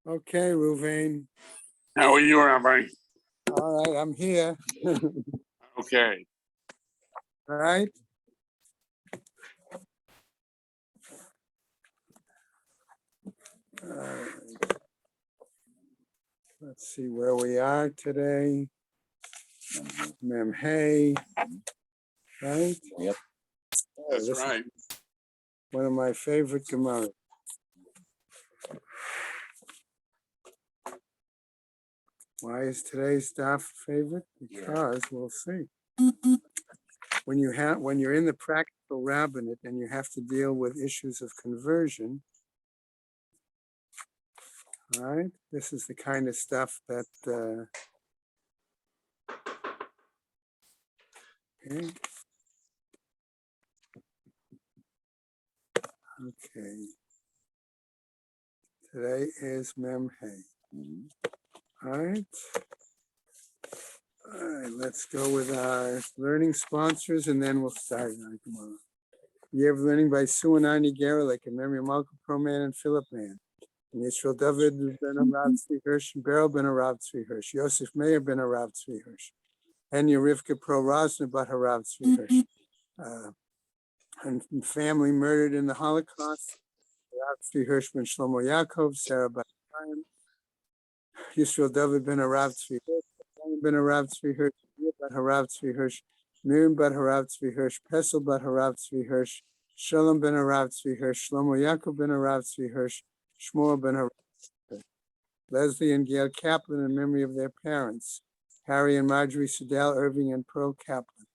Okay, Ruvain. How are you, Rabbi? All right, I'm here. Okay. All right. Let's see where we are today. Mem Hey, right? Yep. That's this right. is one of my favorite Gemaras. Why is today's stuff favorite? Because we'll see. When you're in the practical rabbinate and you have to deal with issues of conversion, all right, this is the kind of stuff that okay. Today is Mem Hey. All right. All right, let's go with our learning sponsors and then we'll start tomorrow. Year of learning by Suanani Gerlich and Miriam Malka Proman and Philip Man. And Yisrael David ben Arav Tzvi Hirsch, Beryl ben Arav Tzvi Hirsch, Yosef Meir ben Arav Tzvi Hirsch, Henya Rivka Pro Rosner bat Harav Tzvi Hirsch. And family murdered in the Holocaust, Harav Tzvi Hirsch ben Shlomo Yaakov, Sarah bat Chaim, Yisrael David ben Arav Tzvi Hirsch, ben Harav Tzvi Hirsch, bat Harav Tzvi Hirsch, Miriam bat Harav Tzvi Hirsch, Pesel bat Harav Tzvi Hirsch, Shalom ben Harav Tzvi Hirsch, Shlomo Yaakov ben Harav Tzvi Hirsch, Shmuel ben Harav Tzvi Hirsch, Leslie and Gail Kaplan in memory of their parents, Harry and Marjorie Sedell Irving and Pearl Kaplan,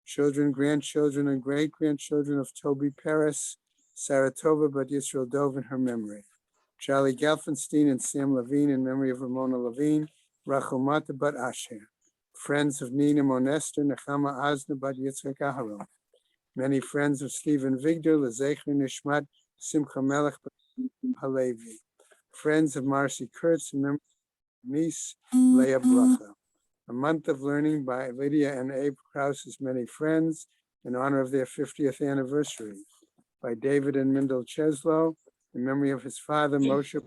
children, grandchildren, and great-grandchildren of Toby Paris, Saratova bat Yisrael Dov in her memory, Charlie Gelfenstein and Sam Levine in memory of Ramona Levine, Rachel Mata bat Asher, friends of Nina Monester, Nechama Azna bat Yitzhak Aharon, many friends of Stephen Vigdor, Lezecher Nishmat, Simcha Melech bat Halevi, friends of Marcy Kurtz in memory of niece, Leah Bracha. A month of learning by Lydia and Abe Krause's many friends in honor of their 50th anniversary, by David and Mindel Cheslow in memory of his father, Moshe,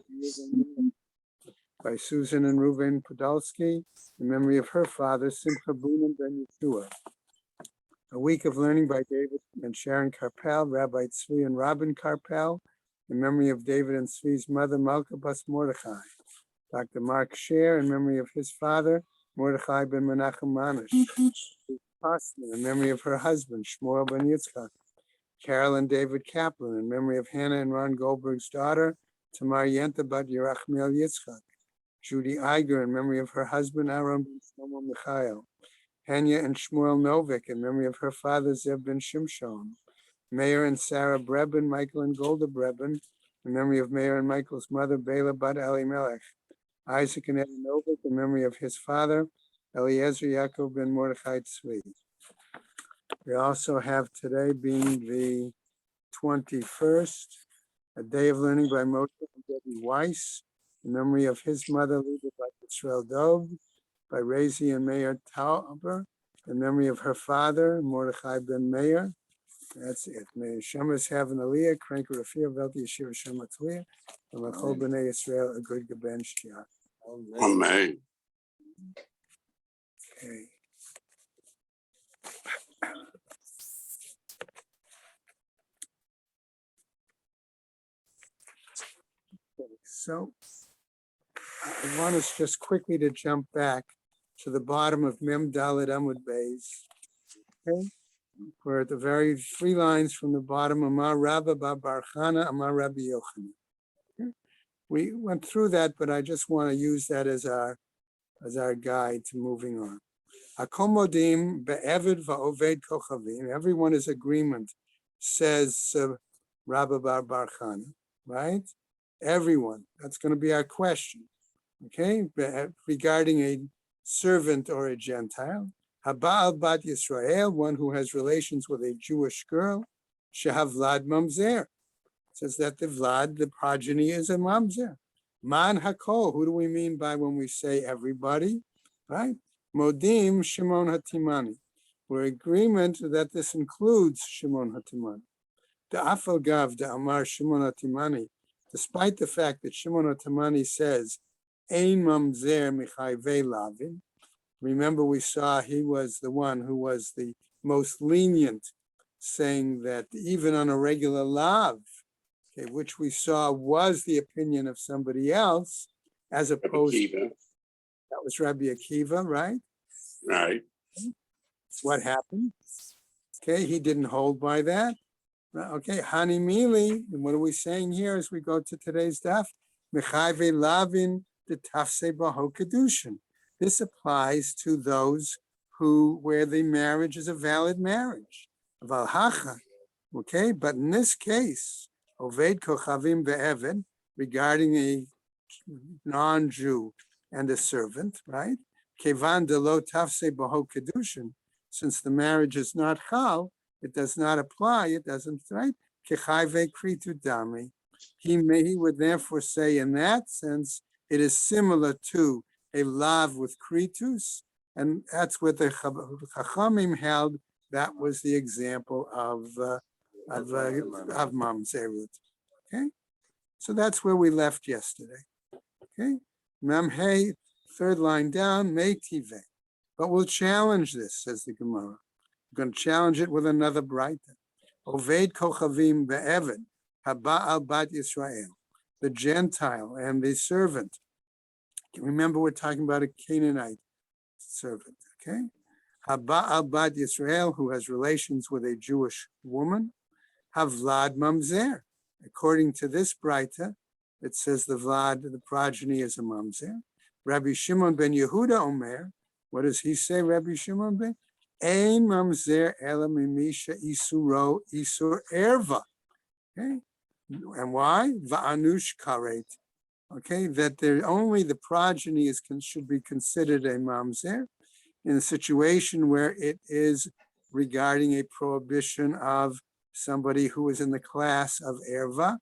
by Susan and Reuven Podolsky in memory of her father, Simcha Bunim ben Yeshua. A week of learning by David and Sharon Karpel, Rabbi Tzvi and Robin Karpel in memory of David and Tzvi's mother, Malka Bas Mordechai. Dr. Mark Scher in memory of his father, Mordechai ben Menachem Manish. In memory of her husband, Shmuel ben Yitzchak. Carol and David Kaplan in memory of Hannah and Ron Goldberg's daughter, Tamar Yenta bat Yerachmiel Yitzchak. Judy Iger in memory of her husband, Aaron ben Shlomo Michael. Hanya and Shmuel Novik in memory of her father, Zev ben Shimshon. Meir and Sarah Breben, Michael and Golda Breben in memory of Meir and Michael's mother, Bela bat Elimelech. Isaac and Evan Novik in memory of his father, Eliezer Yaakov ben Mordechai Tzvi. We also have today being the 21st, a day of learning by Moshe and Debbie Weiss, in memory of his mother, Lida by Yisrael Dov, by Razi and Meir Tauber, in memory of her father, Mordechai ben Meir. That's it. May Shemas have an aliyah, Krank Rafir, Velti Yeshua Shemat Liyah, and Lachol B'nai Yisrael, a good Gaben Shtiach. Amen. Okay. So I want us just quickly to jump back to the bottom of Mem Dalet Amud Beis. Okay, we're at the very 3 lines from the bottom. Amar Rabba Bar Chana, Amar Rabbi Yochanan. Okay. We went through that, but I just want to use that as our guide to moving on. Akomodim be'evid va'oved kochavim. Everyone is agreement, says Rabba Bar Chana, right? Everyone. That's going to be our question. Okay, regarding a servant or a Gentile. Haba'al bat Yisrael, one who has relations with a Jewish girl. Shehavlad mamzer. Says that the Vlad, the progeny, is a mamzer. Man hakol. Who do we mean by when we say everybody? Right? Modim Shimon Hatimani. We're in agreement that this includes Shimon Hatimani. The Afal Gav, the Amar Shimon Hatimani, despite the fact that Shimon Otamani says, Ein mamzer michayve lavin. Remember, we saw he was the one who was the most lenient, saying that even on a regular lav, okay, which we saw was the opinion of somebody else, as opposed Akiva, that was Rabbi Akiva, right? right? What happened? Okay, he didn't hold by that. Okay, Hani Mili, and what are we saying here as we go to today's daf? Mechayve lavin the tafse baho kedushin. This applies to those where the marriage is a valid marriage. Valhacha, okay, but in this case, Oved kochavim ve'eved, regarding a non-Jew and a servant, right? Kevan de lo tafse baho kedushin, since the marriage is not chal, it does not apply, it doesn't, right? Kechayve kritu dami. He would therefore say in that sense, it is similar to a lav with kritus, and that's what the Chachamim held. That was the example of mamzerut. Okay, so that's where we left yesterday. Okay, Memhei, third line down, Meitive. But we'll challenge this, says the Gemara. We're going to challenge it with another brighter. Oved kochavim be'eved, haba al bat Yisrael, the Gentile and the servant. Remember, we're talking about a Canaanite servant, okay? Haba al bat Yisrael, who has relations with a Jewish woman, havlad mamzer. According to this brighter, it says the Vlad, the progeny, is a mamzer. Rabbi Shimon ben Yehuda Omer, what does he say, Rabbi Shimon ben? Ein mamzer ela mimisha isuro isur erva. Okay, and why? Va'anush karet. Okay, that there only the progeny should be considered a mamzer in a situation where it is regarding a prohibition of somebody who is in the class of erva,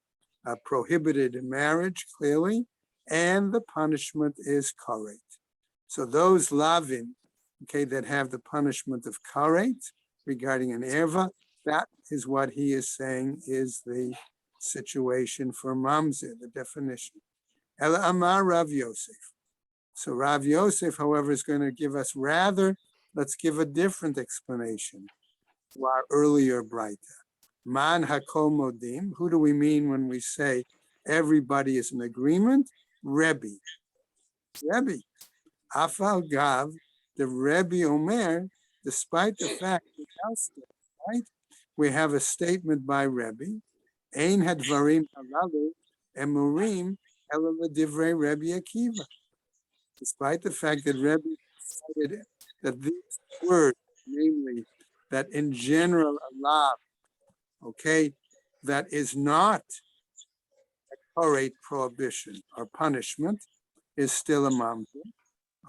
prohibited marriage clearly, and the punishment is karet. So those lavin, okay, that have the punishment of karet regarding an erva, that is what he is saying is the situation for mamzer, the definition. Ela amar Rav Yosef. So Rav Yosef, however, is going to give us let's give a different explanation to our earlier brighter. Man hakol modim. Who do we mean when we say everybody is in agreement? Rebbe. Afal gav, the Rebbe Omer, despite the fact that right, we have a statement by Rebbe, Ein hadvarim halalu emurim ela l'divrei Rebbe Akiva. Despite the fact that Rebbe decided that these words, namely that in general Allah, okay, that is not a korate prohibition or punishment, is still a mamzer,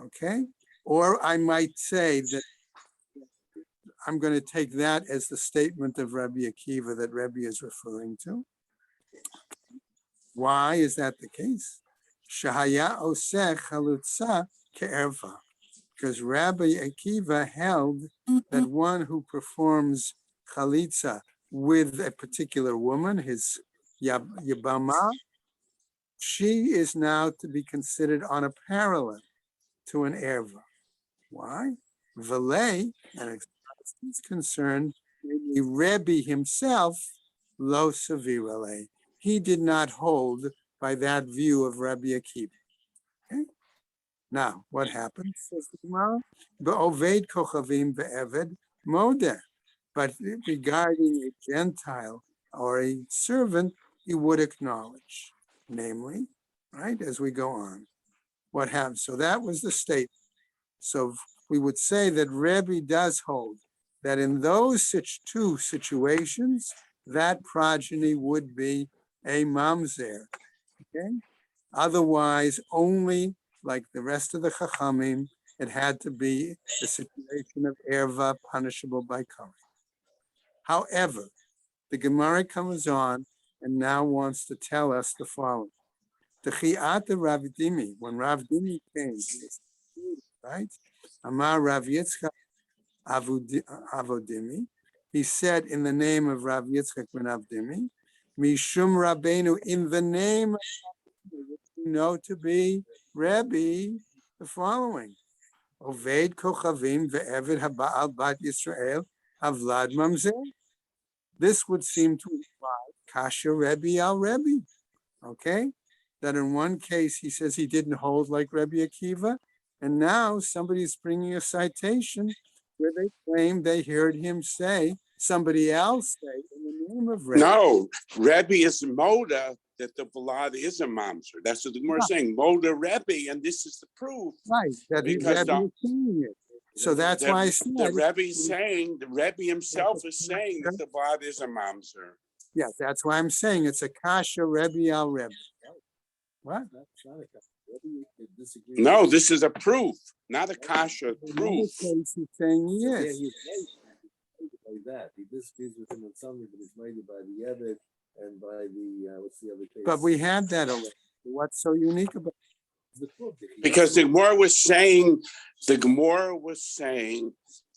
okay? Or I might say that I'm going to take that as the statement of Rabbi Akiva that Rebbe is referring to. Why is that the case? Shahaya oseh chalutza ke'erva. Because Rabbi Akiva held that one who performs chalitza with a particular woman, his yabama, she is now to be considered on a parallel to an erva. Why? V'lei, and as he's concerned, the Rebbe himself, lo sevirale. He did not hold by that view of Rabbi Akiva. Okay? Now, what happens, says the Gemara? Be'oved kochavim be'eved modeh. But regarding a Gentile or a servant, he would acknowledge, namely, right, as we go on. What happens? So that was the statement. So we would say that Rebbe does hold that in those two situations, that progeny would be a mamzer. Okay? Otherwise, only like the rest of the Chachamim, it had to be a situation of erva punishable by karet. However, the Gemara comes on and now wants to tell us the following. The Chi'ata Rav Dimi, when Rav Dimi came, right? Amar Rav Yitzchak Avodimi, he said in the name of Rav Yitzchak ben Avdimi, Mishum Rabbeinu, in the name of which we know to be Rebbe, the following. Oved Kochavim ve'Eved Haba'al Bat Yisrael Havlad Mamzer. This would seem to imply Kasha Rebbe al Rebbe. Okay? That in one case he says he didn't hold like Rebbe Akiva, and now somebody's bringing a citation where they claim they heard him say, somebody else say, in the name of Rebbe. No, Rebbe is Moda that the blood is a mamzer. That's what the Gemara is saying. Moda Rebbe, and this is the proof. Right, that he Because Rebbe is saying it. So that's why I said. The Rebbe is saying, the Rebbe himself is saying that the blood is a mamzer. Yes, that's why I'm saying it's a Kasha Rebbe al Rebbe. What? No, this is a proof, not a kasha, In proof. this case, he's saying yes. Like that, he disagrees with him on something, but he's made it by the Yeved and by the what's the other case? But we had that already. What's so unique about The proof that he- Because the Gemara was saying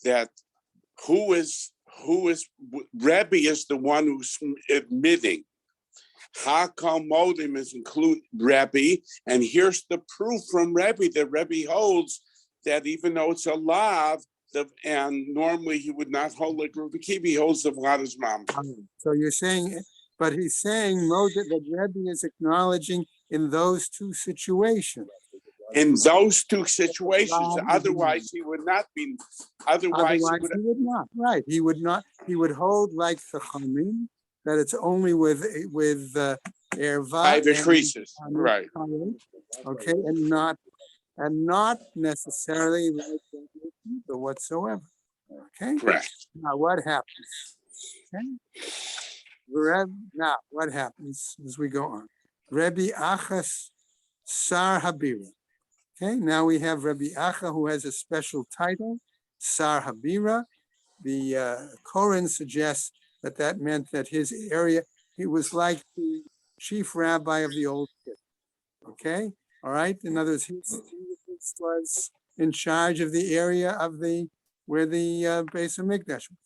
that Rebbe is the one who's admitting. Hakal Modim is include Rebbe, and here's the proof from Rebbe that Rebbe holds that even though it's a lav, and normally he would not hold like Rebbe Kiva, he holds the vlad as mom. So you're saying, but he's saying that Rebbe is acknowledging in those two situations. In those two situations, otherwise he would not be. Otherwise He would not. Right? He would not. He would hold like the Chamim, that it's only with erva five increases, right? Okay, and not necessarily like the whatsoever. Okay. Correct. Now what happens? Okay. Now what happens as we go on? Rebbe Achas Sar Habira. Okay. Now we have Rebbe Acha who has a special title, Sar Habira. The Koran suggests that meant that his area, he was like the chief rabbi of the old kid. Okay, all right. In other words, he was in charge of the area of where the Beis Hamikdash was.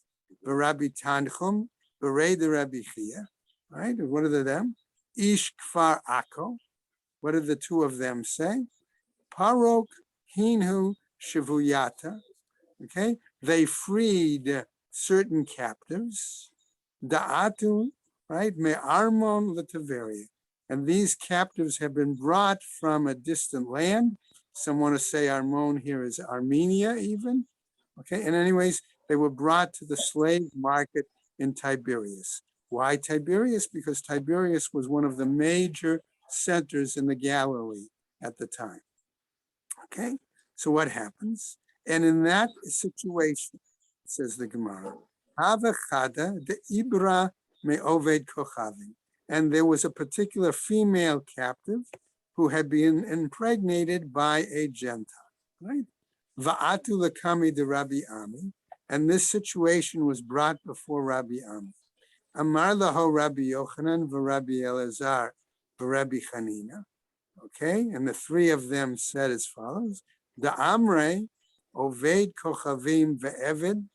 Rabbi Tanchum, the Rabbi Chia. All right, what are them? Ish Kfar Akko. What did the two of them say? Parok Hinhu Shivuyata. Okay, they freed certain captives. Da'atu, right? Me Armon Lataveria. And these captives have been brought from a distant land. Some want to say Armon here is Armenia even. Okay, and anyways, they were brought to the slave market in Tiberias. Why Tiberias? Because Tiberias was one of the major centers in the Galilee at the time. Okay, so what happens? And in that situation, says the Gemara, Havachada de Ibra me Oved Kochavim. And there was a particular female captive who had been impregnated by a Gentile, right? Va'atu lekami de Rabbi Ami. And this situation was brought before Rabbi Ami. Amar laho Rabbi Yochanan v'Rabbi Elazar v'Rabbi Chanina. Okay, and the three of them said as follows: the Amre Oved Kochavim ve'Eved,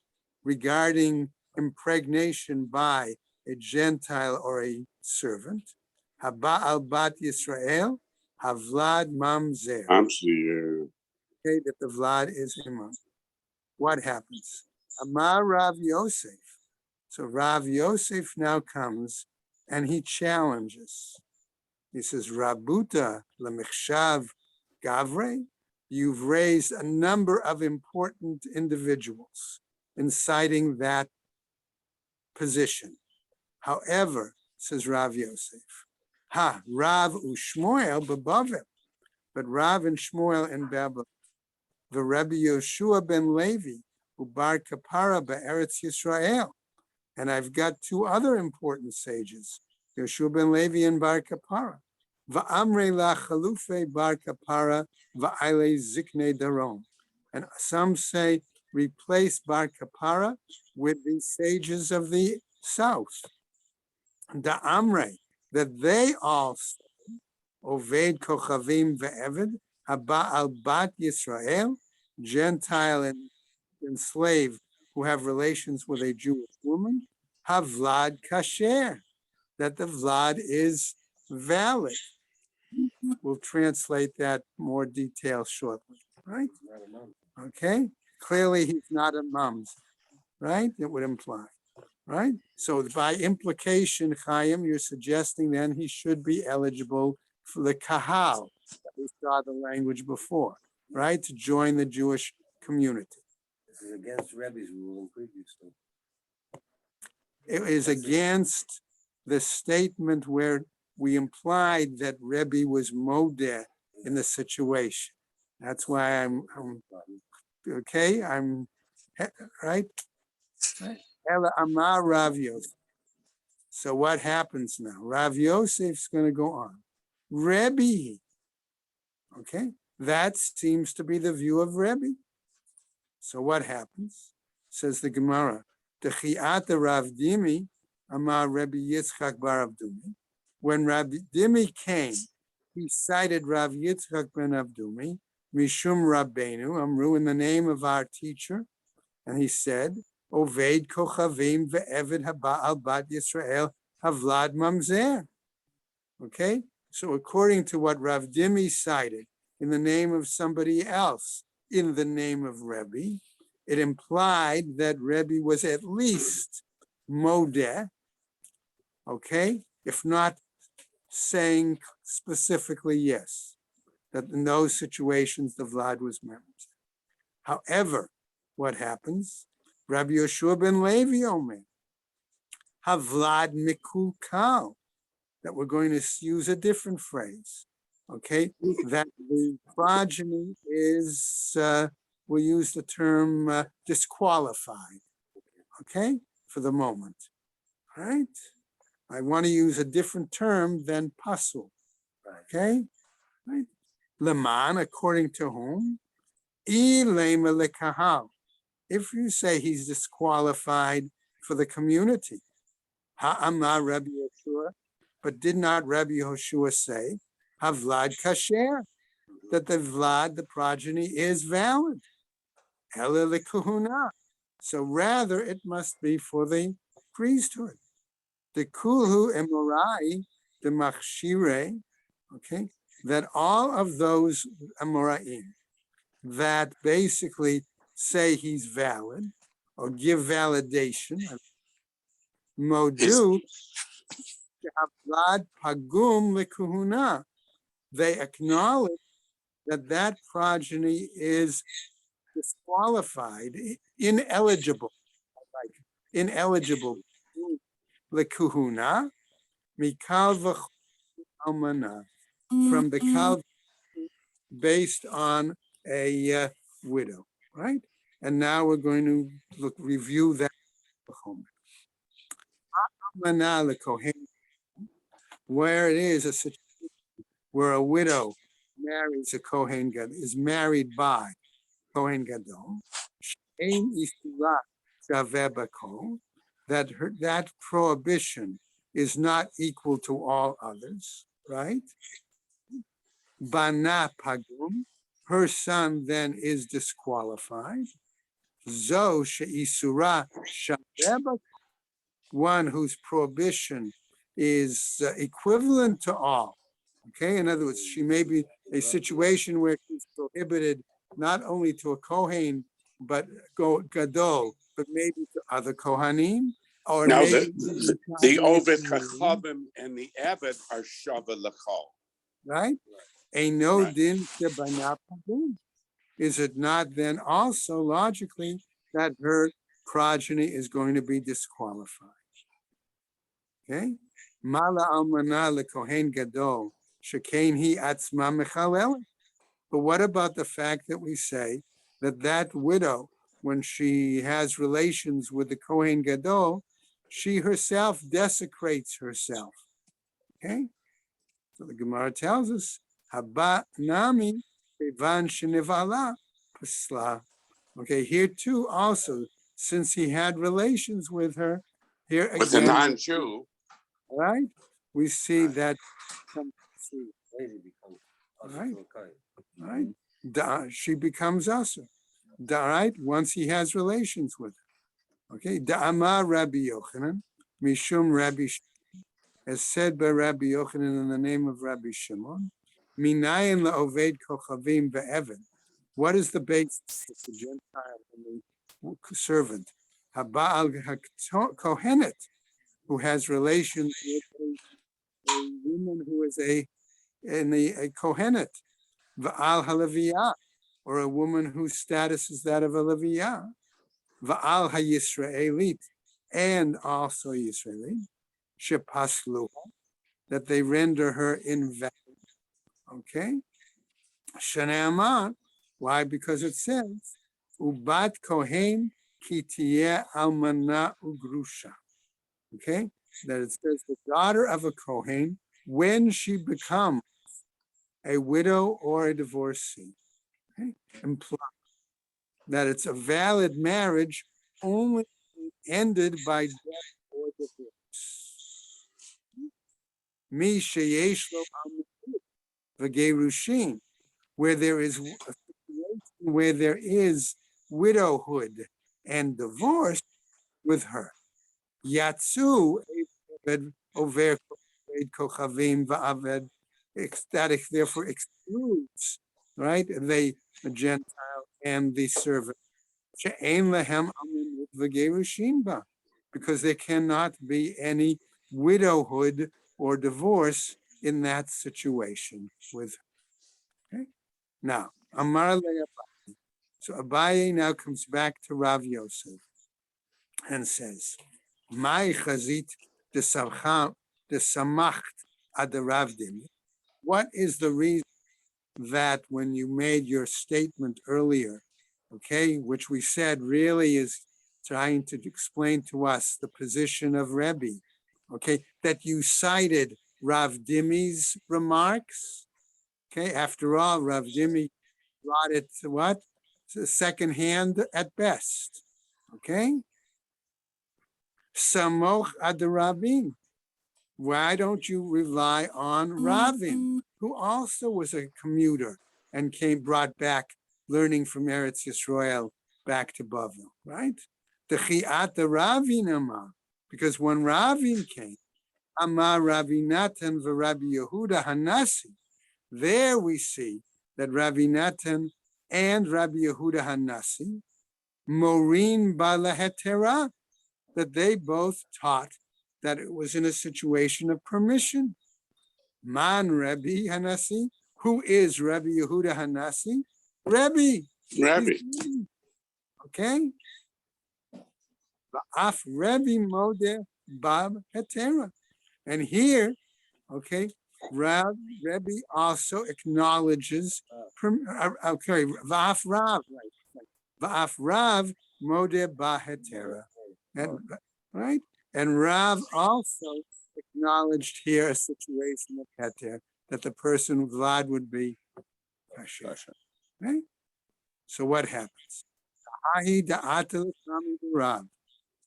regarding impregnation by a Gentile or a servant. Haba'al Bat Yisrael, Havlad Mamzer. Okay, that the Vlad is imam. What happens? Amar Rav Yosef. So Rav Yosef now comes and he challenges. He says, Rabuta lemichshav gavre, you've raised a number of important individuals inciting that position. However, says Rav Yosef, Rav u'Shmuel b'Bavel, but Rav and Shmuel in Babel, the Rabbi Yoshua ben Levi, who bar kapara be'eretz Yisrael. And I've got two other important sages, Yoshua ben Levi and bar kapara. Va'amre la chalufe bar kapara va'ile zikne darom. And some say replace bar kapara with the sages of the south. Da'amre, that they all say, Oved Kochavim ve'Eved, Haba'al Bat Yisrael, Gentile and enslaved who have relations with a Jewish woman, Havlad Kasher, that the Vlad is valid. We'll translate that more detail shortly, right? Not a month. Okay, clearly he's not a mums, right? It would imply, right? So by implication, Chaim, you're suggesting then he should be eligible for the kahal, that we saw the language before, right? To join the Jewish community. This is against Rebbe's ruling previously. It is against the statement where we implied that Rebbe was modeh in the situation. That's why I'm okay. Right. Ela Amar Rav Yosef. So what happens now? Rav Yosef's going to go on. Rebbe. Okay. That seems to be the view of Rebbe. So what happens? Says the Gemara. Dechiata Rav Dimi Amar Rebbe Yitzchak bar Avdumi. When Rabbi Dimi came, he cited Rav Yitzchak ben Avdumi, Mishum Rabbeinu, Amru, in the name of our teacher, and he said, Oved Kochavim ve'eved haba'al bat Yisrael havlad mamzer. Okay, so according to what Rav Dimi cited in the name of somebody else, in the name of Rebbe, it implied that Rebbe was at least modeh, okay, if not saying specifically yes, that in those situations the Vlad was members. However, what happens? Rabbi Yoshua ben Levi Omer, Havlad Mikukal, that we're going to use a different phrase, okay? That the progeny is, we'll use the term disqualified, okay, for the moment, all right? I want to use a different term than pasul, okay? Right? Leman, according to whom? Ilema lekahal. If you say he's disqualified for the community, ha'amar Rabbi Yeshua, but did not Rabbi Yehoshua say, havlad kasher, that the Vlad, the progeny, is valid? Ela lekahuna. So rather, it must be for the priesthood. The kulhu emorai, the machshire, okay, that all of those amoraim that basically say he's valid or give validation, modu avlad pagum lekuhuna, they acknowledge that that progeny is disqualified, ineligible lekuhuna, mikal v'chalmana, from the kal based on a widow, right? And now we're going to review that. Where it is a situation where a widow marries a Kohen Gadol, is married by Kohen Gadol, that prohibition is not equal to all others, right? Bana pagum, her son then is disqualified. Zo she'isura shaveh, one whose prohibition is equivalent to all. Okay, in other words, she may be a situation where she's prohibited not only to a Kohen, but Gadol, but maybe to other Kohanim, or Now, maybe the Ovid Kachavim and the Avid are Shava Lachol. right? No din shebana pagum. Is it not then also logically that her progeny is going to be disqualified? Okay, mala almana lekohen gadol shekain hi atzma mechalel. But what about the fact that we say that widow, when she has relations with the Kohen Gadol, she herself desecrates herself? Okay, so the Gemara tells us, Haba nami bevan shenivala pasla. Okay, here too also, since he had relations with her, here again, with a non-Jew, right? We see that right? She becomes usher, right? Once he has relations with her. Okay, Da'amar Rabbi Yochanan, Mishum Rabbi, as said by Rabbi Yochanan in the name of Rabbi Shimon, Minayin la'oved kochavim ve'evan. What is the basis of the Gentile and the servant? Haba'al kohenet, who has relations with a woman who is a kohenet, va'al halaviyah, or a woman whose status is that of a leviyah, va'al hayisraelit, and also Yisraelit, shepasluha, that they render her invalid. Okay? Shneamar, why? Because it says, ubat kohen ki tiyeh almana ugrusha. Okay? That it says the daughter of a kohen, when she becomes a widow or a divorcee, okay, imply that it's a valid marriage only ended by death or divorce. Mi sheyesh lo v'gerushin, where there is a situation where there is widowhood and divorce with her. Yatsu eved over kochavim va'aved, ecstatic therefore excludes, right, the Gentile and the servant. She'ein lehem amun v'gerushin ba, because there cannot be any widowhood or divorce in that situation with her. Okay? Now, Amar le'Abaye. So Abaye now comes back to Rav Yosef and says, "My chazit de samacht ad Ravdim." What is the reason that when you made your statement earlier, okay, which we said really is trying to explain to us the position of Rebbe, okay, that you cited Rav Dimi's remarks? Okay, after all, Rav Dimi brought it to what? Second hand at best. Okay? Samoch ad Ravin. Why don't you rely on Ravin, who also was a commuter and brought back learning from Eretz Yisrael back to Bavel, right? The Chi'at Ravin Amar, because when Ravin came, Amar Ravinatan v'Rabbi Yehuda Hanasi, there we see that Ravinatan and Rabbi Yehuda Hanasi, Morin Balahetera, that they both taught that it was in a situation of permission. Man Rabbi Hanasi, who is Rabbi Yehuda Hanasi? Rabbi. Rabbi. Okay? Ba'af Rabbi Modeh Bab Hetera. And here, okay, Rabbi also acknowledges, okay, Va'af Rav, right? Va'af Rav Modeh Ba Hetera. Right? And Rav also acknowledged here a situation of heter, that the person Vlad would be kasher. Right? So what happens?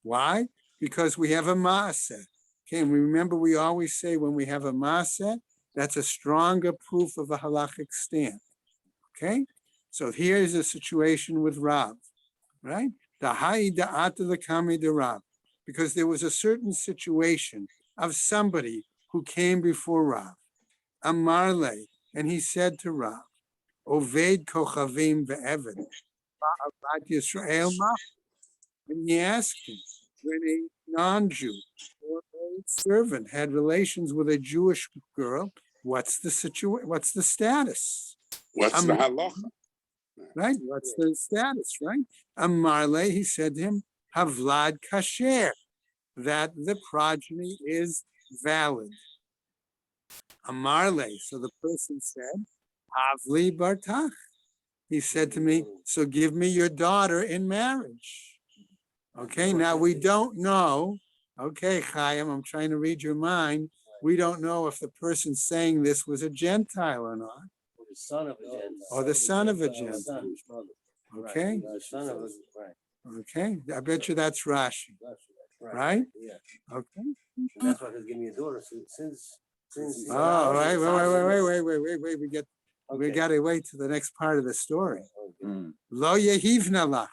Why? Because we have a maaseh. Okay, and remember we always say when we have a maaseh, that's a stronger proof of a halachic stand. Okay? So here is a situation with Rav, right? Because there was a certain situation of somebody who came before Rav, Amarle, and he said to Rav, Oved kochavim ve'eved, ba'avat Yisrael ma. And he asked him, when a non-Jew or a servant had relations with a Jewish girl, what's the situation? What's the status? What's the halacha? Right? What's the status, right? Amarle, he said to him, Havlad kasher, that the progeny is valid. Amarle, so the person said, Havli bartach. He said to me, so give me your daughter in marriage. Okay, now we don't know. Okay, Chaim, I'm trying to read your mind. We don't know if the person saying this was a Gentile or not. Or the son of a Gentile. Or the son of a Gentile. Okay? The son of a, right. Okay, I bet you that's Rashi, right? Yeah. Okay. And that's why he's giving me a daughter since. Oh, right, wait. We got to wait to the next part of the story. Lo yehivna lach.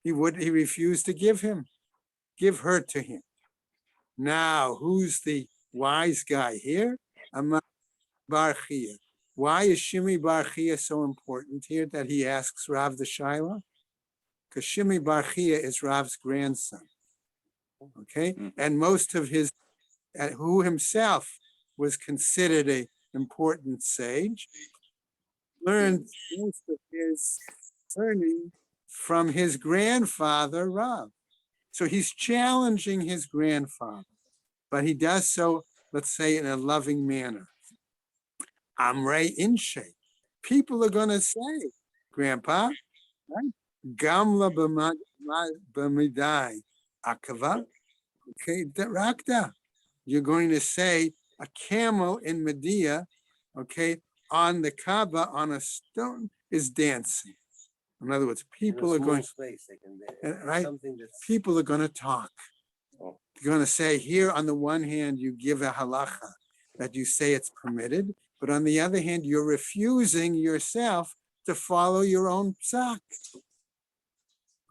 He refused to give her to him. Now, who's the wise guy here. Amar Bar Chia. Why is Shimi Bar Chia so important here that he asks Rav the Shaila? Because Shimi Bar Chia is Rav's grandson. Okay, and most of his, who himself was considered a important sage, learned most of his learning from his grandfather Rav. So he's challenging his grandfather, but he does so, let's say, in a loving manner. Amrei Inshe. People are going to say, Grandpa, right? Gamla b'midai akava. Okay, rakta. You're going to say a camel in Medea, okay, on the Kaaba on a stone is dancing. In other words, people are going, space they can right? something that's People are going to talk. You're going to say here, on the one hand, you give a halacha that you say it's permitted, but on the other hand, you're refusing yourself to follow your own psak.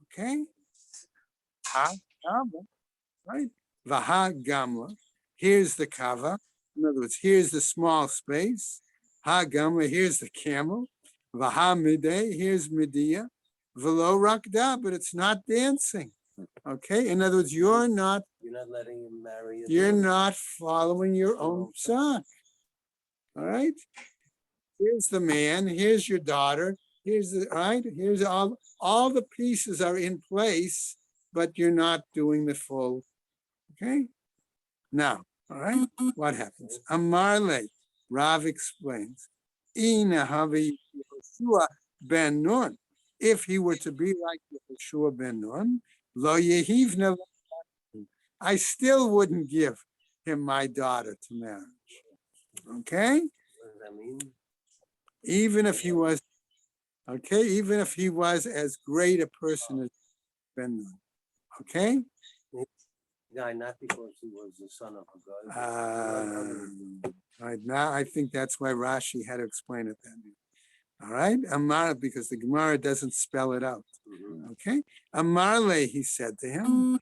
Okay? Ha kava, right? Vaha gamla. Here's the kava. In other words, here's the small space. Ha gamla, here's the camel. Vaha mideh, here's Medea. Velo rakda, but it's not dancing. Okay? In other words, you're not letting him marry you're not following your own psak. All right? Here's the man, here's your daughter, here's the right, here's all the pieces are in place, but you're not doing the full. Okay? Now, all right, what happens? Amarle, Rav explains, Ina Havi Yehoshua ben Nun. If he were to be like Yehoshua ben Nun, lo yehivna, I still wouldn't give him my daughter to marriage. Okay? What does that mean? Even if he was, okay, even if he was as great a person as Ben Nun. Okay? Guy, not because he was the son of a god. Right now, I think that's why Rashi had to explain it then. All right? Amar, because the Gemara doesn't spell it out. Okay? Amarle, he said to him.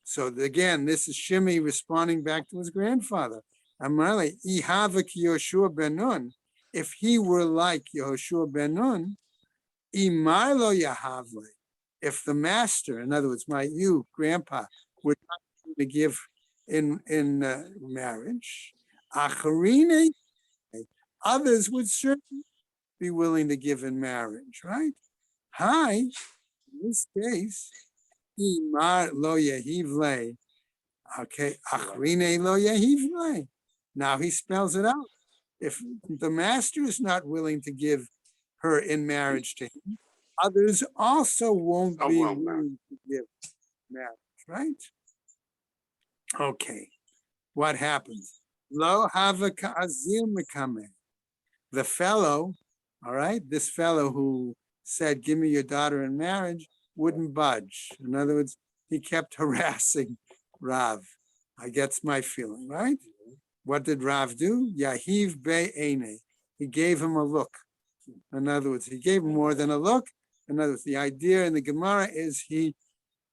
So again, this is Shimi responding back to his grandfather. Amarle, Ihavak Yoshua ben Nun. If he were like Yehoshua ben Nun, Imarlo Yahavle. If the master, in other words, you, grandpa, would not to give in marriage, Acharine, others would certainly be willing to give in marriage, right? Hi, in this case, Imar lo yehivle. Okay, Acharine lo yehivle. Now he spells it out. If the master is not willing to give her in marriage to him, others also won't be willing to give marriage, right? Okay, what happens? Lo havaka azil mikame. The fellow, all right, this fellow who said, give me your daughter in marriage, wouldn't budge. In other words, he kept harassing Rav. I gets my feeling, right? What did Rav do? Yahiv be'ene. He gave him a look. In other words, he gave him more than a look. In other words, the idea in the Gemara is he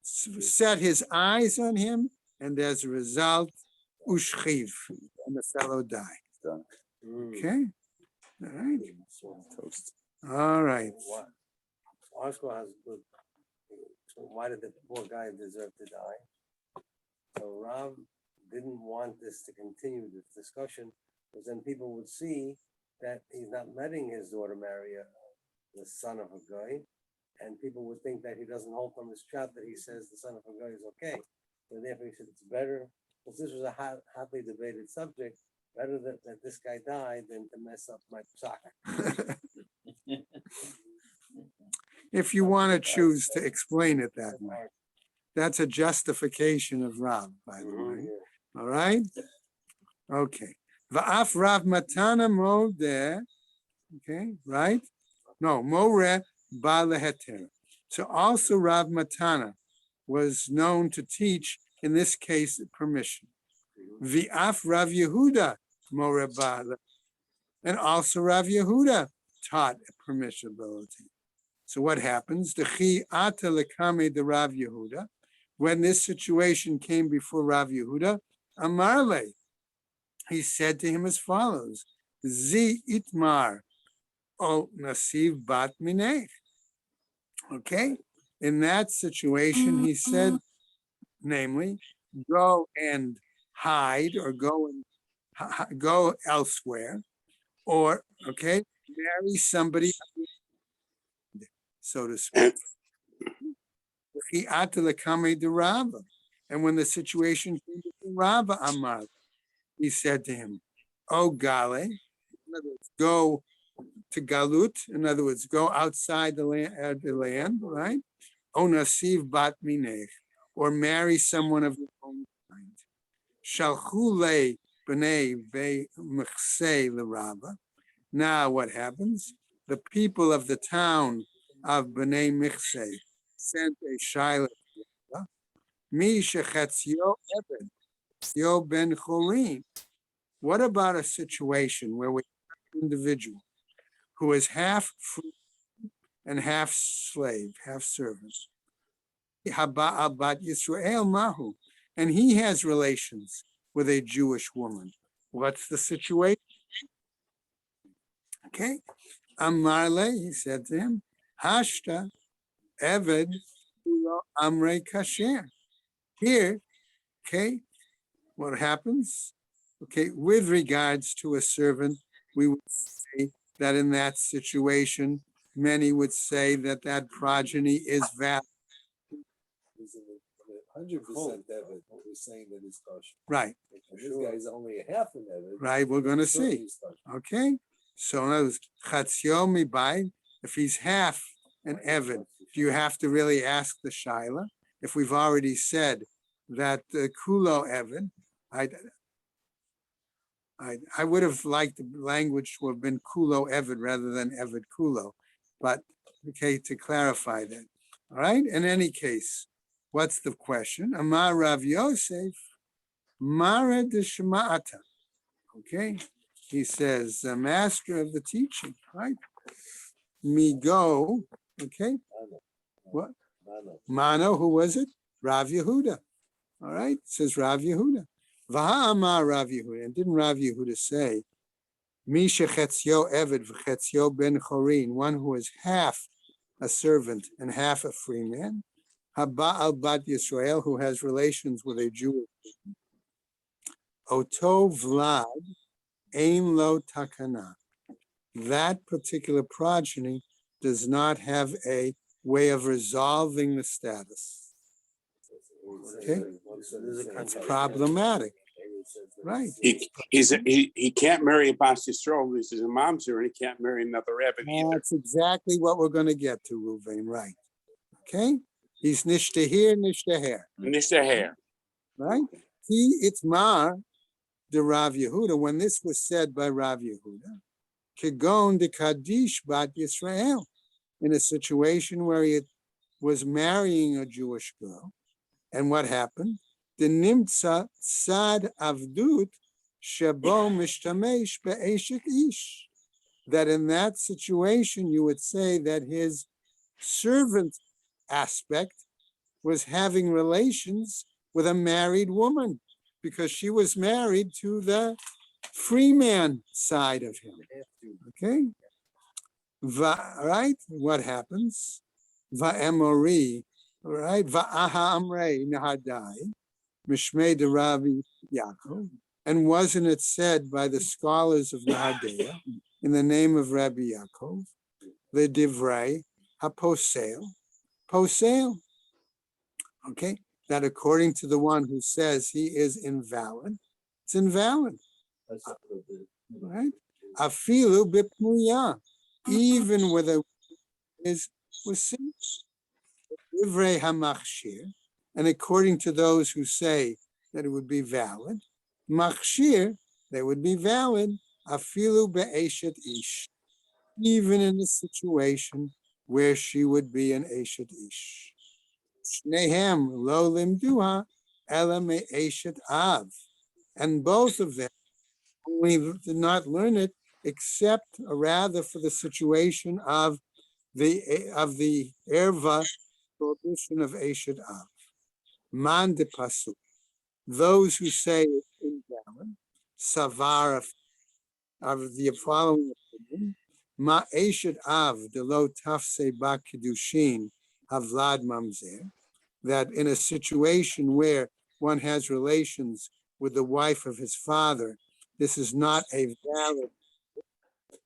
set his eyes on him, and as a result, ushchiv, and the fellow died. Okay? All right. All right. Oscar has good. So why did the poor guy deserve to die? So Rav didn't want this to continue this discussion, because then people would see that he's not letting his daughter marry the son of a guy, and people would think that he doesn't hold from his shot that he says the son of a guy is okay. So therefore he said it's better, because this was a hotly debated subject, better that this guy died than to mess up my soccer. If you want to choose to explain it that way. That's a justification of Rav, by the way. All right? Okay. Va'af Rav Matana Modeh. Okay, right? No, More Bala Heter. So also Rav Matana was known to teach, in this case, permission. V'af Rav Yehuda More Bala. And also Rav Yehuda taught permissibility. So what happens? The Chi Ata Lekame de Rav Yehuda. When this situation came before Rav Yehuda, Amarle, he said to him as follows, Zi itmar o nasiv bat minech. Okay, in that situation, he said, namely, go and hide or go elsewhere, or okay, marry somebody, so to speak. He atalakame de Rava. And when the situation came to Rava Amar, he said to him, "O Gale, in other words, go to Galut, in other words, go outside the land, right? O Nasiv bat minech, or marry someone of your own kind. Shalchule b'nei mechsei l'Rava." Now what happens? The people of the town of Bnei Michsei sent a Shiloh. Mi shechatzio Ebed, Yo ben Chorin. What about a situation where we have an individual who is half free and half slave, half servant? Haba abat Yisrael Mahu, and he has relations with a Jewish woman. What's the situation? Okay. Amarle, he said to him, Hashta Eved Amre Kasher. Here, okay, what happens? Okay, with regards to a servant, we would say that in that situation, many would say that that progeny is valid. 100% David, what we're saying that is kosher. Right. And this guy's only a half an David. Right, we're going to see. Okay, so in other words, Chatzio Mibai, if he's half an Evid, do you have to really ask the Shaila? If we've already said that the Kulo Evid, I would have liked the language to have been Kulo Evid rather than Evid Kulo, but okay, to clarify that. All right, in any case, what's the question? Amar Rav Yosef, Mara de Shema'ata. Okay, he says, the master of the teaching, right? Me go, okay, what? Mano, who was it? Rav Yehuda. All right, says Rav Yehuda. V'ha'amar Rav Yehuda. And didn't Rav Yehuda say, Misha chetzio Eved v'chetzio ben Chorin, one who is half a servant and half a free man? Haba bat Yisrael, who has relations with a Jewish. Oto Vlad ein lo takana. That particular progeny does not have a way of resolving the status. Okay, it's problematic, right? He can't marry a Bas Yisrael. This is a mamzer, and he can't marry another Rebbe either. That's exactly what we're going to get to, Ruvain, right? Okay, he's nishta here, nishta here. And it's their hair. Right? It's Mar, the Rav Yehuda, when this was said by Rav Yehuda, Kegon de Kaddish bat Yisrael, in a situation where he was marrying a Jewish girl. And what happened? The Nimtza Sad Avdut Shabo Mishtamesh Be'eshik Ish. That in that situation, you would say that his servant aspect was having relations with a married woman because she was married to the free man side of him. Okay? Right? What happens? Va'emori, right? Va'aha amrei nahadai, mishmei de Rabbi Yaakov. And wasn't it said by the scholars of Nahadea in the name of Rabbi Yaakov, the divrei haposel, posel? Okay, that according to the one who says he is invalid, it's invalid. Right? Afilu bipnuya, even with a is was sin. Divrei hamachshir, and according to those who say that it would be valid, machshir, they would be valid. Afilu be'eshet ish, even in a situation where she would be an eshet ish. Shnehem lo limduha ela me'eshet av, and both of them only did not learn it except, or rather, for the situation of the erva prohibition of eshet av. Man de pasuk, those who say it's invalid, savar of the following opinion. Ma eshet av de lo tafse ba kedushin havlad mamzer, that in a situation where one has relations with the wife of his father, this is not a valid,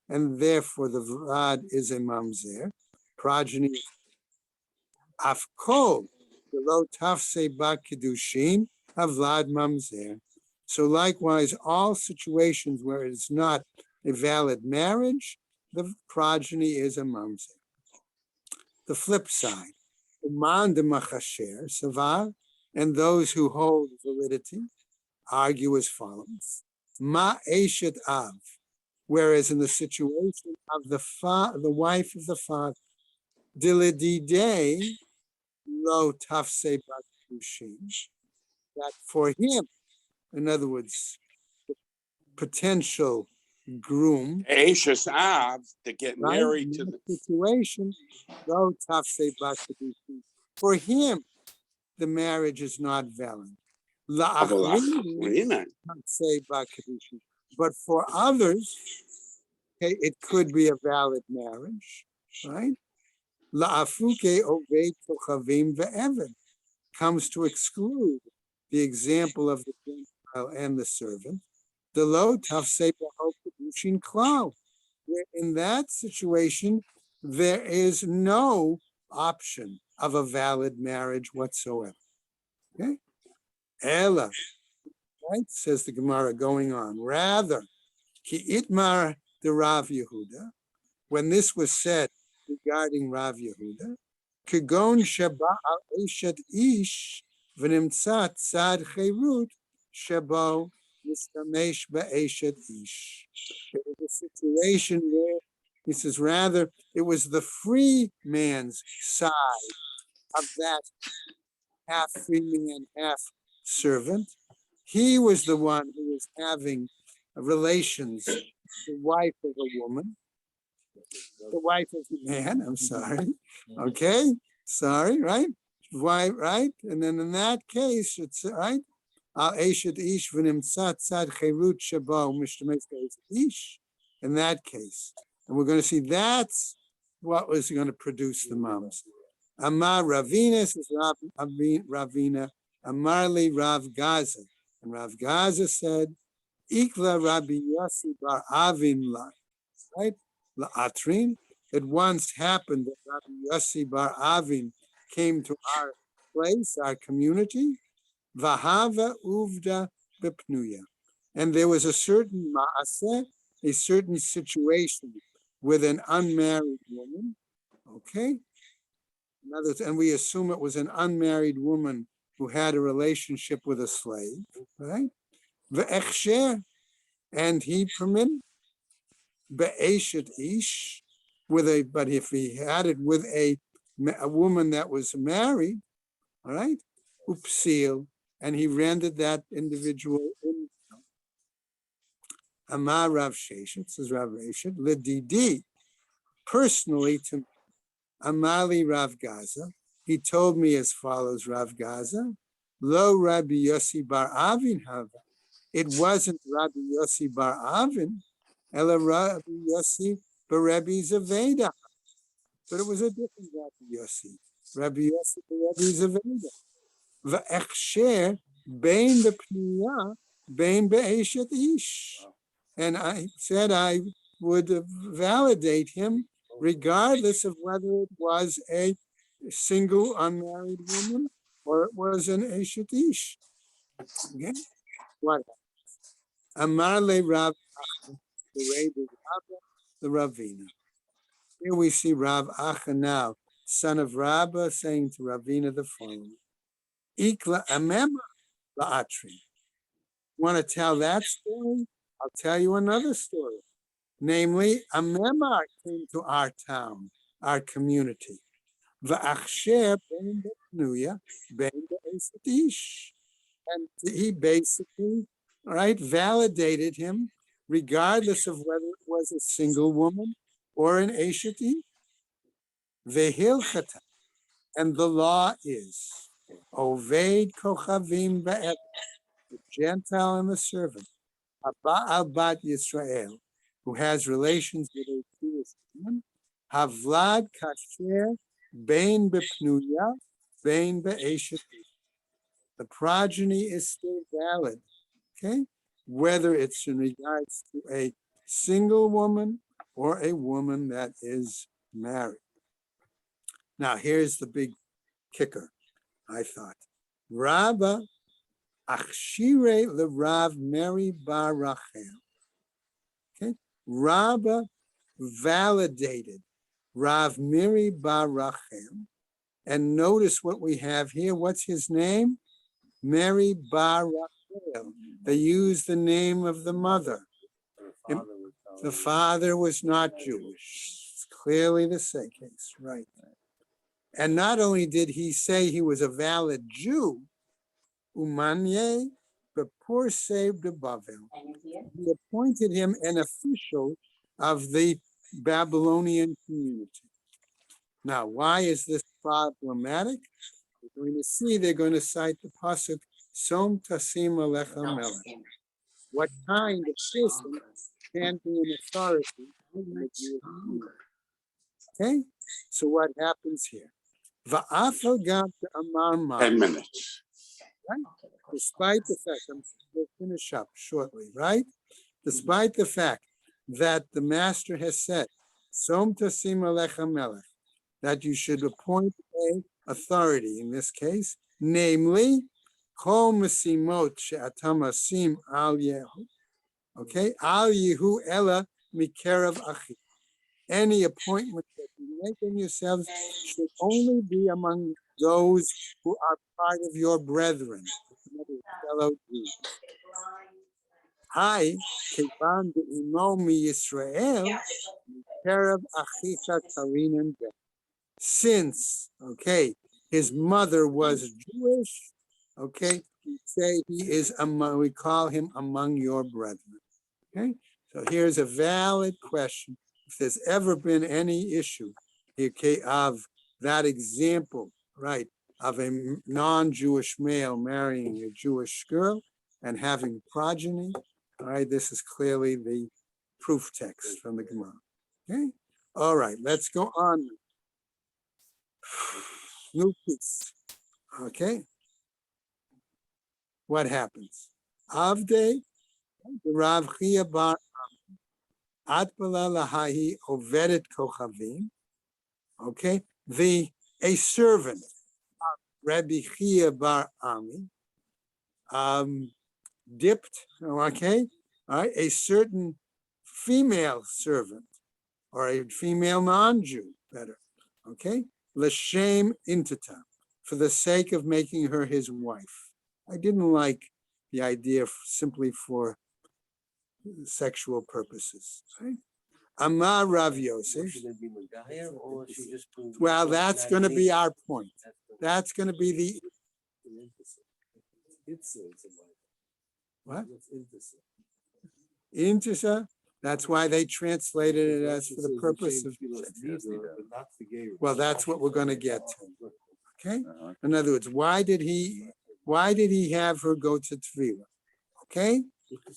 and therefore the vlad is a mamzer. Progeny afkol de lo tafse ba kedushin havlad mamzer. So likewise, all situations where it is not a valid marriage, the progeny is a mamzer. The flip side, uman de machasher savar, and those who hold validity argue as follows: ma eshet av, whereas in the situation of the wife of the father, dilidide lo tafse bakdushin, that for him, in other words, potential groom, Ashes Av to get right? married In to that the situation, lo tafse bakdushin, for him, the marriage is not valid. La'achrin Avalach. say bakdushin, but for others, okay, it could be a valid marriage, right? La'afuke oved kochavim ve'evan comes to exclude the example of the Gentile and the servant. The lo tafsei b'ho kedushin klal, where in that situation there is no option of a valid marriage whatsoever. Okay, Ella, right? Says the Gemara, going on. Rather, ki itmar the Rav Yehuda, when this was said regarding Rav Yehuda, Kagon sheba al eshet ish v'nimtzat tzad cherut shebo mistamesh ba'eshet ish. It was a situation where he says, rather, it was the free man's side of that half free man, half servant. He was the one who was having relations, the wife of a woman, the wife of the man, I'm sorry. Okay, sorry, right? Why, right? And then in that case, it's right. Al eshet ish v'nimtzat tzad cherut shabo mishtamesh ba'eshet ish. In that case, and we're going to see that's what was going to produce the moms. Amar Ravina says Ravina. Amar li Rav Gaza, and Rav Gaza said, Ikla Rabbi Yossi bar Avin la, right? La'atrin. It once happened that Rabbi Yossi bar Avin came to our place, our community, Vahava uvda bepnuya. And there was a certain ma'aseh, a certain situation with an unmarried woman, okay? In other words, and we assume it was an unmarried woman who had a relationship with a slave, right? Ve'echsher, and he permitted be'eshet ish, with a, but if he had it with a woman that was married, all right, upsil, and he rendered that individual in Amar Rav Sheshet, says Rav Sheshet, Lididi, personally to Amali Rav Gaza, he told me as follows, Rav Gaza, Lo Rabbi Yossi bar Avin Hava. It wasn't Rabbi Yossi bar Avin, Ela Rabbi Yossi bar Rabbi Zaveda. But it was a different Rabbi Yossi. Rabbi Yossi bar Rabbi Zaveda. V'echsher bein b'pniya bein be'eshet ish. And I said I would validate him regardless of whether it was a single unmarried woman or it was an eshet ish. Okay? What? Amar le Rav, the Ravina. Here we see Rav Acha now, son of Rabba, saying to Ravina the following: Ikla amema la'atri. Want to tell that story? I'll tell you another story. Namely, a memar came to our town, our community. V'achsher ben be'pnuya ben be'eshet ish. And he basically, right, validated him, regardless of whether it was a single woman or an eshet ish. Vehilchata, and the law is, Oved kochavim be'et, the Gentile and the servant, Ba'al Bat Yisrael, who has relations with a Jewish woman, Havlad Kasher Bain Bepnuya, Bain Be'eshet. The progeny is still valid, okay? Whether it's in regards to a single woman or a woman that is married. Now, here's the big kicker, I thought. Rabba Achshire Rav Mary Bar Rachel. Okay, Rabba validated Rav Miri Bar Rachel. And notice what we have here. What's his name? Mary Bar Rachel. They use the name of the mother. The father was not Jewish. It's clearly the same case, right? And not only did he say he was a valid Jew, Umanye, but poor saved the Bavel. He appointed him an official of the Babylonian community. Now, why is this problematic? We're going to see, they're going to cite the pasuk, Som Tasim Alecha Melech. What kind of person can be an authority? Okay, so what happens here? Va'afal gam amar ma. 10 minutes. Right? Despite the fact, we'll finish up shortly, right? Despite the fact that the master has said, Som Tasim Alecha Melech, that you should appoint a authority in this case, namely, Kol Mesimot She'atam Asim Al Yehu, okay, Al Yehu Ella Mikerav Achi. Any appointment that you make in yourselves should only be among those who are part of your brethren, fellow Jews. Hi, Kevan Imo Mi Yisrael, Mikerav Achicha Tarinan Beh. Since, okay, his mother was Jewish, okay, we say he is among, we call him among your brethren. Okay, so here's a valid question. If there's ever been any issue, okay, of that example, right, of a non-Jewish male marrying a Jewish girl and having progeny, all right, this is clearly the proof text from the Gemara. Okay, all right, let's go on. New piece. Okay. What happens? Avde Rav Chia Bar Atbala Lahahi Overet Kochavim. Okay. A servant of Rabbi Chia Bar Ami dipped, okay, all right, a certain female servant or a female non-Jew, better, okay, l'shem intita, for the sake of making her his wife. I didn't like the idea simply for sexual purposes. Right? Amar Rav Yosef. Well, that's going to be our point. That's going to be the what? Intisa. That's why they translated it as for the purpose of. Well, that's what we're going to get to. Okay. In other words, why did he have her go to Tvila? Okay.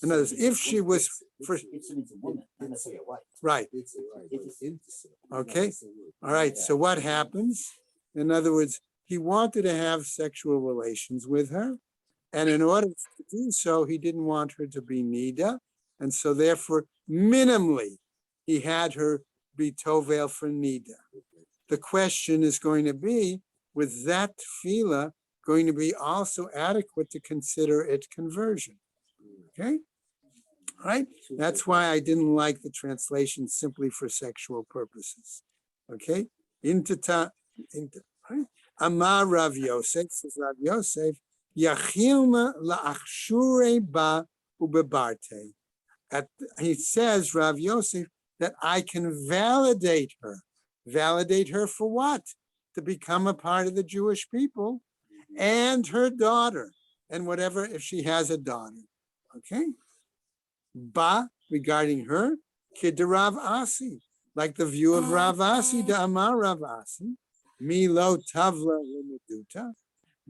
In other words, if she was for right. Okay. All right. So what happens? In other words, he wanted to have sexual relations with her, and in order to do so, he didn't want her to be nida, and so therefore, minimally, he had her be tovel for nida. The question is going to be, with that tefillah going to be also adequate to consider it conversion? Okay, right? That's why I didn't like the translation simply for sexual purposes. Okay, intita, right? Amar Rav Yosef, says Rav Yosef, Yachilma la'achshure ba ubebarte. He says, Rav Yosef, that I can validate her. Validate her for what? To become a part of the Jewish people, and her daughter, and whatever, if she has a daughter. Okay? Ba, regarding her, kid Rav Asi, like the view of Rav Asi, the Amar Rav Asi, Milo Tavla Limeduta.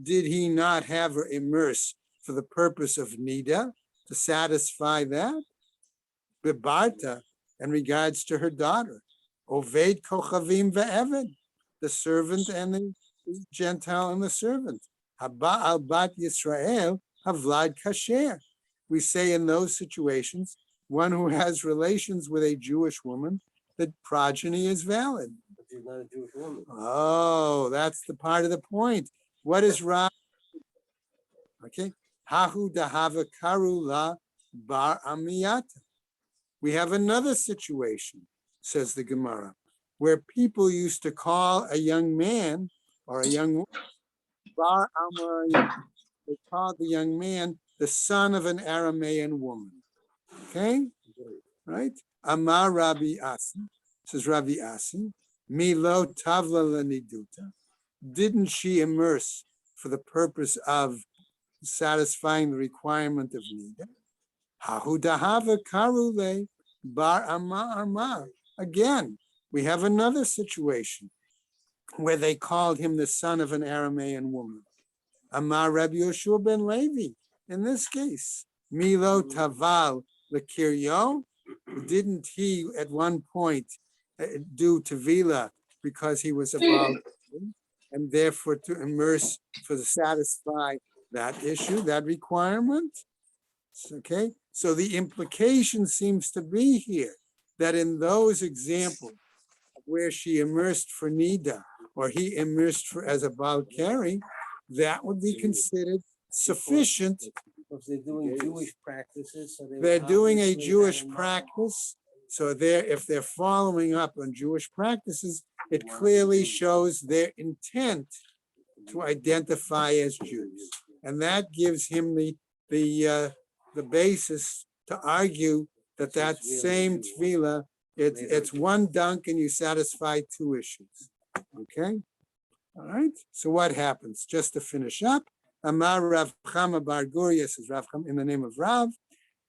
Did he not have her immerse for the purpose of Nida? to satisfy that. Bebarta, in regards to her daughter, Oved Kochavim ve'Eved, the servant and the Gentile and the servant. Haba al bat Yisrael havlad kasher. We say in those situations, one who has relations with a Jewish woman, the progeny is valid. But she's not a Jewish woman. Oh, that's the part of the point. What is Rav? Okay. Hahu dahava karula bar amiyata. We have another situation, says the Gemara, where people used to call a young man or a young woman bar amiyata. They called the young man the son of an Aramaean woman. Okay, right? Amar Rabbi Asi, says Rabbi Asi, Milo Tavla Leniduta. Didn't she immerse for the purpose of satisfying the requirement of Nida? Hahu Dahava Karule Bar Amma. Again, we have another situation where they called him the son of an Aramaean woman. Amar Rabbi Yoshua ben Levi. In this case, Milo Taval Lekiryo. Didn't he at one point do Tevila because he was about and therefore to immerse for to satisfy that issue, that requirement? Okay, so the implication seems to be here that in those examples where she immersed for Nida or he immersed for as a Balkari, that would be considered sufficient. Because they're doing Jewish practices, so They're doing a obviously Jewish having- practice, so if they're following up on Jewish practices, it clearly shows their intent to identify as Jews, and that gives him the basis to argue that that same tefillah, it's one dunk and you satisfy two issues. Okay, all right. So what happens? Just to finish up. Amar Rav Chama Bar Guria, says Rav Chama in the name of Rav,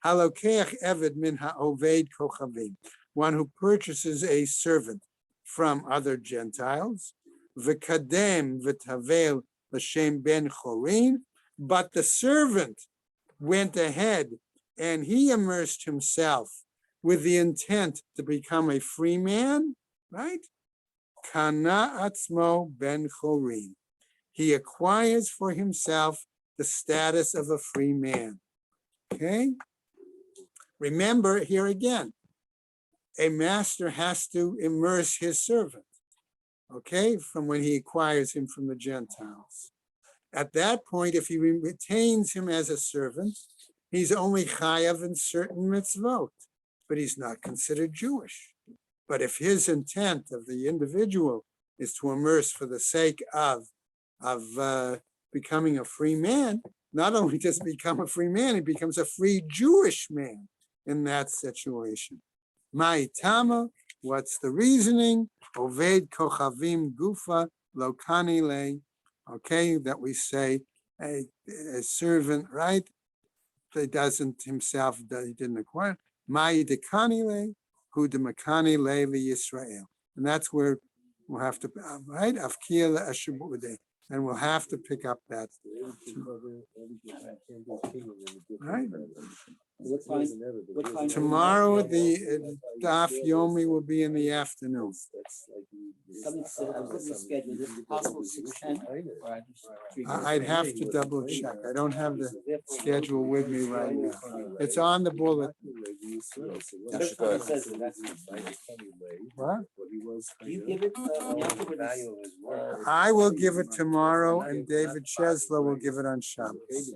Halokeach Eved min ha'oved kochavim, one who purchases a servant from other Gentiles, v'kadem v'tavel l'shem ben chorin, but the servant went ahead and he immersed himself with the intent to become a free man, right? Kana atzmo ben chorin. He acquires for himself the status of a free man. Okay? Remember here again, a master has to immerse his servant, okay, from when he acquires him from the Gentiles. At that point, if he retains him as a servant, he's only chayav in certain mitzvot, but he's not considered Jewish. But if his intent of the individual is to immerse for the sake of becoming a free man, not only does he become a free man, he becomes a free Jewish man in that situation. Ma'itama, what's the reasoning? Oved kochavim gufa lokani le, okay, that we say a servant, right, that doesn't himself, that he didn't acquire. Ma'i dekani le, hu demakani le Yisrael. And that's where we'll have to, right, afkia le'ashubu'udeh. And we'll have to pick up that. Right. What time? Tomorrow, the daf yomi will be in the afternoon. Something said, I was looking at the schedule, is it possible 6:10? I'd have to double check. I don't have the schedule with me right now. It's on the bullet. That's what it says, and that's- What? Do you give it, The value of his work. I will give it tomorrow and David Chesler will give it on Shabbos.